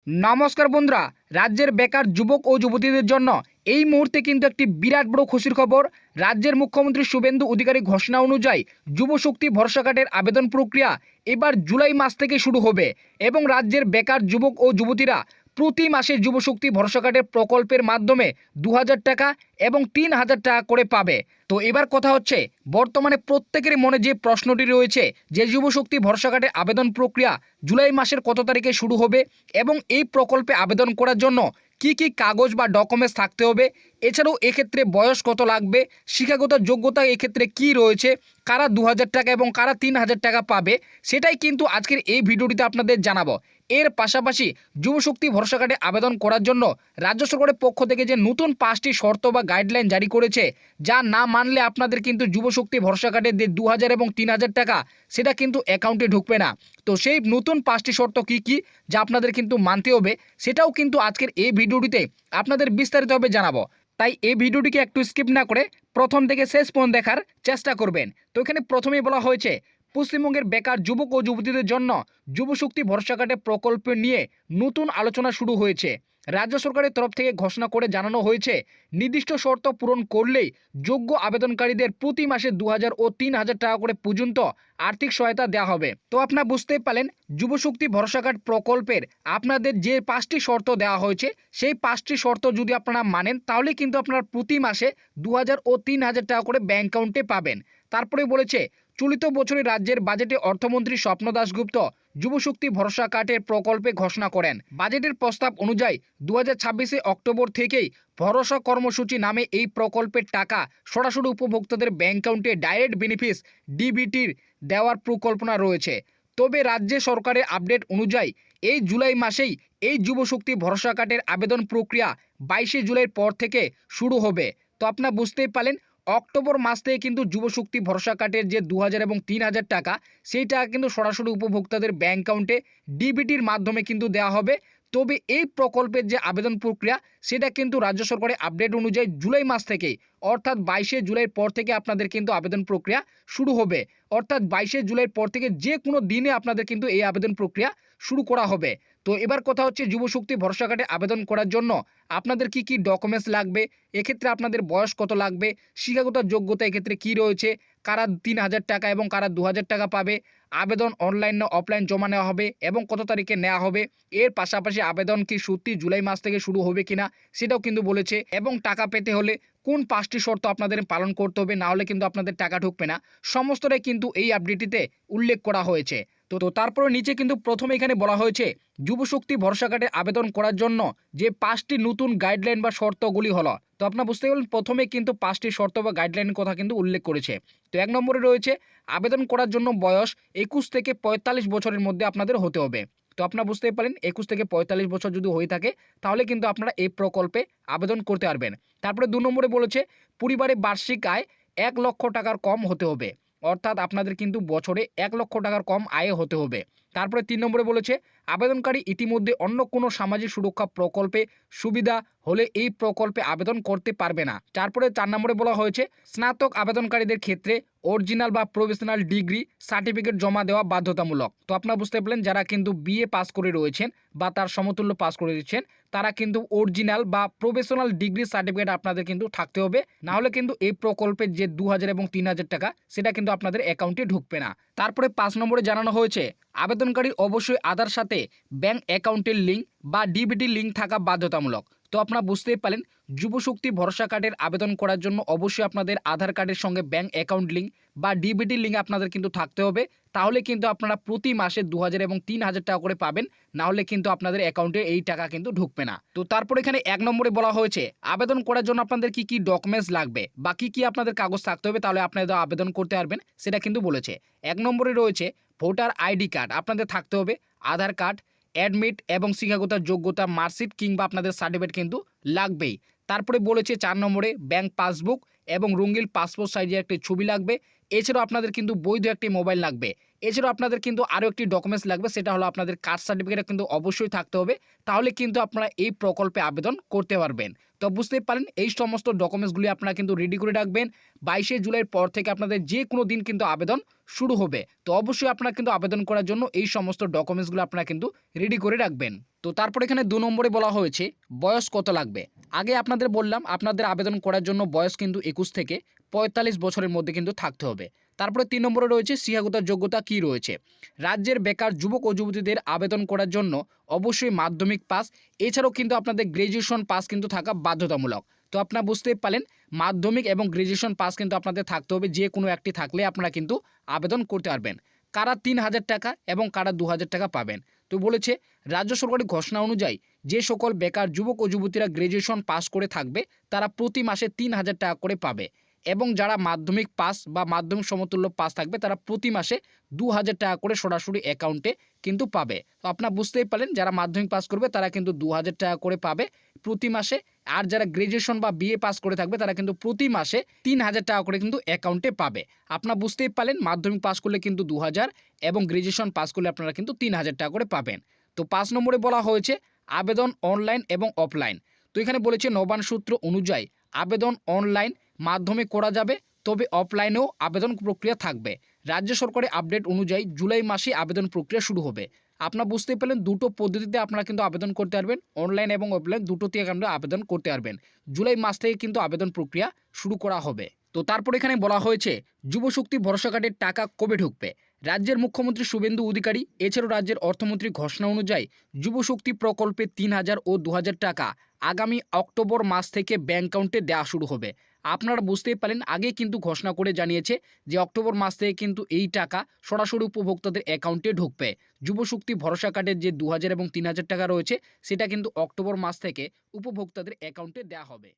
নমস্কার বন্ধুরা, রাজ্যের বেকার যুবক ও যুবতীদের জন্য এই মুহূর্তে কিন্তু একটি বিরাট বড় খুশির খবর। রাজ্যের মুখ্যমন্ত্রী শুভেন্দু অধিকারী ঘোষণা অনুযায়ী যুবশক্তি ভরসা কার্ডের আবেদন প্রক্রিয়া এবার জুলাই মাস থেকে শুরু হবে এবং রাজ্যের বেকার যুবক ও যুবতীরা প্রতি মাসে যুবশক্তি ভরসা কার্ডের প্রকল্পের মাধ্যমে 2000 টাকা এবং 3000 টাকা করে পাবে। তো এবার কথা হচ্ছে, বর্তমানে প্রত্যেকের মনে যে প্রশ্নটি রয়েছে যে যুবশক্তি ভরসা কার্ডের আবেদন প্রক্রিয়া জুলাই মাসের কত তারিখে শুরু হবে এবং এই প্রকল্পে আবেদন করার জন্য কি কি কাগজ বা ডকুমেন্টস থাকতে হবে, এছাড়াও এক্ষেত্রে বয়স কত লাগবে, শিক্ষাগত যোগ্যতা এক্ষেত্রে কি রয়েছে, কারা 2000 টাকা এবং কারা 3000 টাকা পাবে, সেটাই কিন্তু আজকের এই ভিডিওটিতে আপনাদের জানাবো। এর পাশাপাশি যুবশক্তি ভরসা কার্ডে আবেদন করার জন্য রাজ্য সরকারের পক্ষ থেকে যে নতুন 5টি শর্ত বা গাইডলাইন জারি করেছে, যা না মানলে আপনাদের কিন্তু যুবশক্তি ভরসা কার্ডে যে 2000 এবং 3000 টাকা সেটা কিন্তু অ্যাকাউন্টে ঢুকবে না। তো সেই নতুন 5টি শর্ত কি কি যা আপনাদের কিন্তু মানতে হবে, সেটাও কিন্তু আজকের এই ভিডিওটিতে আপনাদের বিস্তারিতভাবে জানাবো। তাই এই ভিডিওটিকে একটু স্কিপ না করে প্রথম থেকে শেষ পর্যন্ত দেখার চেষ্টা করবেন। তো এখানে প্রথমেই বলা হয়েছে, পশ্চিমবঙ্গের বেকার যুবক ও যুবতীদের জন্য যুবশক্তি ভরসা কার্ডের প্রকল্প নিয়ে নতুন আলোচনা শুরু হয়েছে। রাজ্য সরকারের তরফ থেকে ঘোষণা করে জানানো হয়েছে, নির্দিষ্ট শর্ত পূরণ করলেই যোগ্য আবেদনকারীদের প্রতি মাসে 2000 ও 3000 টাকা করে পর্যন্ত আর্থিক সহায়তা দেওয়া হবে। তো আপনারা বুঝতেই পারলেন, যুবশক্তি ভরসা কার্ড প্রকল্পের আপনাদের যে 5টি শর্ত দেওয়া হয়েছে, সেই 5টি শর্ত যদি আপনারা মানেন তাহলে কিন্তু আপনারা প্রতি মাসে 2000 ও 3000 টাকা করে ব্যাংক অ্যাকাউন্টে পাবেন। তারপরে বলেছে, চলিত বছরে রাজ্যের বাজেটে অর্থমন্ত্রী স্বপ্ন দাশগুপ্ত যুবশক্তি ভরসা কার্ডের প্রকল্পে ঘোষণা করেন। বাজেটের প্রস্তাব অনুযায়ী 2026 অক্টোবর থেকেই ভরসা কর্মসূচি নামে এই প্রকল্পের টাকা সরাসরি উপভোক্তাদের ব্যাংক অ্যাকাউন্টে ডাইরেক্ট বেনিফিট ডিবিটির দেওয়ার পরিকল্পনা রয়েছে। তবে রাজ্য সরকারের আপডেট অনুযায়ী এই জুলাই মাসেই এই যুবশক্তি ভরসা কার্ডের আবেদন প্রক্রিয়া 22 জুলাইয়ের পর থেকে শুরু হবে। তো আপনারা বুঝতেই পারলেন, অক্টোবর মাস থেকে কিন্তু যুবশক্তি ভরসা কার্ডের যে 2000 এবং 3000 টাকা, সেই টাকা কিন্তু সরাসরি উপভোক্তাদের ব্যাংক অ্যাকাউন্টে ডিবিটির মাধ্যমে কিন্তু দেওয়া হবে। তবে এই প্রকল্পের যে আবেদন প্রক্রিয়া, সেটা কিন্তু রাজ্য সরকারের আপডেট অনুযায়ী জুলাই মাস থেকেই, অর্থাৎ 22 জুলাইয়ের পর থেকে আপনাদের কিন্তু আবেদন প্রক্রিয়া শুরু হবে। অর্থাৎ 22 জুলাইয়ের পর থেকে যে কোনো দিনে আপনাদের কিন্তু এই আবেদন প্রক্রিয়া শুরু করা হবে। তো এবার কথা হচ্ছে, যুবশক্তি ভরসা কার্ডে আবেদন করার জন্য আপনাদের কি কি ডকুমেন্টস লাগবে, এক্ষেত্রে আপনাদের বয়স কত লাগবে, শিক্ষাগত যোগ্যতা এক্ষেত্রে কি রয়েছে, কারা 3000 টাকা এবং কারা 2000 টাকা পাবে, আবেদন অনলাইন না অফলাইন জমা নেওয়া হবে এবং কত তারিখে নেওয়া হবে, এর পাশাপাশি আবেদন কি সত্যি জুলাই মাস থেকে শুরু হবে কিনা সেটাও কিন্তু বলেছে, এবং টাকা পেতে হলে কোন 5টি শর্ত আপনাদের পালন করতে হবে, না হলে কিন্তু আপনাদের টাকা ঢুকবে না। সমস্তটাই কিন্তু এই আপডেটটিতে উল্লেখ করা হয়েছে। তো তারপরে নিচে কিন্তু প্রথমে এখানে বলা হয়েছে, যুবশক্তি ভরসা কার্ডে আবেদন করার জন্য যে 5টি নতুন গাইডলাইন বা শর্তগুলি হলো। তো আপনারা বুঝতে পারলেন, প্রথমে কিন্তু 5টি শর্ত বা গাইডলাইনের কথা কিন্তু উল্লেখ করেছে। তো 1 নম্বরে রয়েছে, আবেদন করার জন্য বয়স 21 থেকে 45 বছরের মধ্যে আপনাদের হতে হবে। তো আপনারা বুঝতেই পারেন, 21 থেকে 45 বছর যদি হয়ে থাকে তাহলে কিন্তু আপনারা এই প্রকল্পে আবেদন করতে পারবেন। তারপরে 2 নম্বরে বলেছে, পরিবারে বার্ষিক আয় 1 লক্ষ টাকার কম হতে হবে, অর্থাৎ আপনাদের কিন্তু বছরে 1 লক্ষ টাকার কম আয় হতে হবে। তারপরে 3 নম্বরে বলেছে, আবেদনকারী ইতিমধ্যে অন্য কোনো সামাজিক সুরক্ষা প্রকল্পে সুবিধা হলে এই প্রকল্পে আবেদন করতে পারবে না। তারপরে 4 নম্বরে বলা হয়েছে, স্নাতক আবেদনকারীদের ক্ষেত্রে অরিজিনাল বা প্রফেশনাল ডিগ্রি সার্টিফিকেট জমা দেওয়া বাধ্যতামূলক। তো আপনারা বুঝতে পারলেন, যারা কিন্তু বিএ পাস করে রয়েছেন বা তার সমতুল্য পাস করে দিচ্ছেন, তারা কিন্তু অরিজিনাল বা প্রফেশনাল ডিগ্রি সার্টিফিকেট আপনাদের কিন্তু থাকতে হবে, না হলে কিন্তু এই প্রকল্পের যে 2000 এবং 3000 টাকা সেটা কিন্তু আপনাদের অ্যাকাউন্টে ঢুকবে না। তারপরে 5 নম্বরে জানানো হয়েছে, আবেদনকারী অবশ্যই আধার সাথে ব্যাংক অ্যাকাউন্টের লিঙ্ক বা ডিবিটি লিঙ্ক থাকা বাধ্যতামূলক। তো আপনারা বুঝতেই পারেন, যুবশক্তি ভরসা কার্ডের আবেদন করার জন্য অবশ্যই আপনাদের আধার কার্ডের সঙ্গে ব্যাংক অ্যাকাউন্ট লিঙ্ক বা ডিবিটি লিঙ্ক আপনাদের কিন্তু থাকতে হবে, তাহলে কিন্তু আপনারা প্রতি মাসে 2000 এবং 3000 টাকা করে পাবেন, না হলে কিন্তু আপনাদের অ্যাকাউন্টে এই টাকা কিন্তু ঢুকবে না। তো তারপর এখানে 1 নম্বরে বলা হয়েছে, আবেদন করার জন্য আপনাদের কি কি ডকুমেন্টস লাগবে বা কি কি আপনাদের কাগজ থাকতে হবে, তাহলে আপনারা আবেদন করতে পারবেন সেটা কিন্তু বলেছে। 1 নম্বরে রয়েছে, ভোটার আইডি কার্ড আপনাদের থাকতে হবে, আধার কার্ড, অ্যাডমিট এবং শিক্ষাগত যোগ্যতা মার্কশিট কিংবা আপনাদের সার্টিফিকেট কিন্তু লাগবেই। তারপরে বলেছে 4 নম্বরে, ব্যাংক পাসবুক এবং রঙিন পাসপোর্ট সাইজের একটি ছবি লাগবে এছাড়াও আপনাদের কিন্তু বৈধ একটি মোবাইল লাগবে। এছাড়াও আপনাদের কিন্তু আরও একটি ডকুমেন্টস লাগবে, সেটা হলো আপনাদের কাস্ট সার্টিফিকেট কিন্তু অবশ্যই থাকতে হবে। তাহলে কিন্তু আপনারা এই প্রকল্পে আবেদন করতে পারবেন। তো বুঝতেই পারেন এই সমস্ত ডকুমেন্টসগুলি আপনারা কিন্তু রেডি করে রাখবেন। 22শে জুলাইয়ের পর থেকে আপনাদের যে কোনো দিন কিন্তু আবেদন শুরু হবে। তো অবশ্যই আপনারা কিন্তু আবেদন করার জন্য এই সমস্ত ডকুমেন্টসগুলো আপনারা কিন্তু রেডি করে রাখবেন। তো তারপর এখানে 2 নম্বরে বলা হয়েছে বয়স কত লাগবে। আগে আপনাদের বললাম আপনাদের আবেদন করার জন্য বয়স কিন্তু 21 থেকে 45 বছরের মধ্যে কিন্তু থাকতে হবে। তারপরে 3 নম্বরে রয়েছে শিক্ষাগত যোগ্যতা কী রয়েছে। রাজ্যের বেকার যুবক ও যুবতীদের আবেদন করার জন্য অবশ্যই মাধ্যমিক পাস, এছাড়াও কিন্তু আপনাদের গ্র্যাজুয়েশন পাস কিন্তু থাকা বাধ্যতামূলক। তো আপনারা বুঝতেই পারলেন মাধ্যমিক এবং গ্র্যাজুয়েশন পাস কিন্তু আপনাদের থাকতে হবে, যে কোনো একটি থাকলে আপনারা কিন্তু আবেদন করতে পারবেন। কারা 3000 টাকা এবং কারা 2000 টাকা পাবেন। তো বলেছে রাজ্য সরকারি ঘোষণা অনুযায়ী যে সকল বেকার যুবক ও যুবতীরা গ্র্যাজুয়েশন পাস করে থাকবে তারা প্রতি মাসে 3000 টাকা করে পাবে, এবং যারা মাধ্যমিক পাস বা মাধ্যমিক সমতুল্য পাস থাকবে তারা প্রতি মাসে 2000 টাকা করে সরাসরি অ্যাকাউন্টে কিন্তু পাবে। তো আপনারা বুঝতেই পারলেন যারা মাধ্যমিক পাস করবে তারা কিন্তু 2000 টাকা করে পাবে প্রতি মাসে, আর যারা গ্র্যাজুয়েশন বা বিএ পাস করে থাকবে তারা কিন্তু প্রতি মাসে 3000 টাকা করে কিন্তু অ্যাকাউন্টে পাবে। আপনারা বুঝতেই পারলেন মাধ্যমিক পাস করলে কিন্তু 2000 এবং গ্র্যাজুয়েশন পাস করলে আপনারা কিন্তু 3000 টাকা করে পাবেন। তো 5 নম্বরে বলা হয়েছে আবেদন অনলাইন এবং অফলাইন। তো এখানে বলেছে নবান্ন সূত্র অনুযায়ী আবেদন অনলাইন মাধ্যমে করা যাবে, তবে অফলাইনেও আবেদন প্রক্রিয়া থাকবে। রাজ্য সরকারের আপডেট অনুযায়ী জুলাই মাসে আবেদন প্রক্রিয়া শুরু হবে। আপনারা বুঝতেই পারলেন দুটো পদ্ধতিতে আপনারা কিন্তু আবেদন করতে পারবেন, অনলাইন এবং অফলাইন দুটোতে আপনারা আবেদন করতে পারবেন। জুলাই মাস থেকে কিন্তু আবেদন প্রক্রিয়া শুরু করা হবে। তো তারপর এখানে বলা হয়েছে যুবশক্তি ভরসা কার্ডের টাকা কবে ঢুকবে। রাজ্যের মুখ্যমন্ত্রী শুভেন্দু অধিকারী এছাড়াও রাজ্যের অর্থমন্ত্রী ঘোষণা অনুযায়ী যুবশক্তি প্রকল্পে 3000 ও 2000 টাকা আগামী অক্টোবর মাস থেকে ব্যাংক অ্যাকাউন্টে দেওয়া শুরু হবে। আপনারা বুঝতেই পারেন আগে কিন্তু ঘোষণা করে জানিয়েছে যে অক্টোবর মাস থেকে কিন্তু এই টাকা সরাসরি উপভোক্তাদের অ্যাকাউন্টে ঢুকবে। যুবশক্তি ভরসা কার্ডের যে 2000 এবং 3000 টাকা রয়েছে সেটা কিন্তু অক্টোবর মাস থেকে উপভোক্তাদের অ্যাকাউন্টে দেওয়া হবে।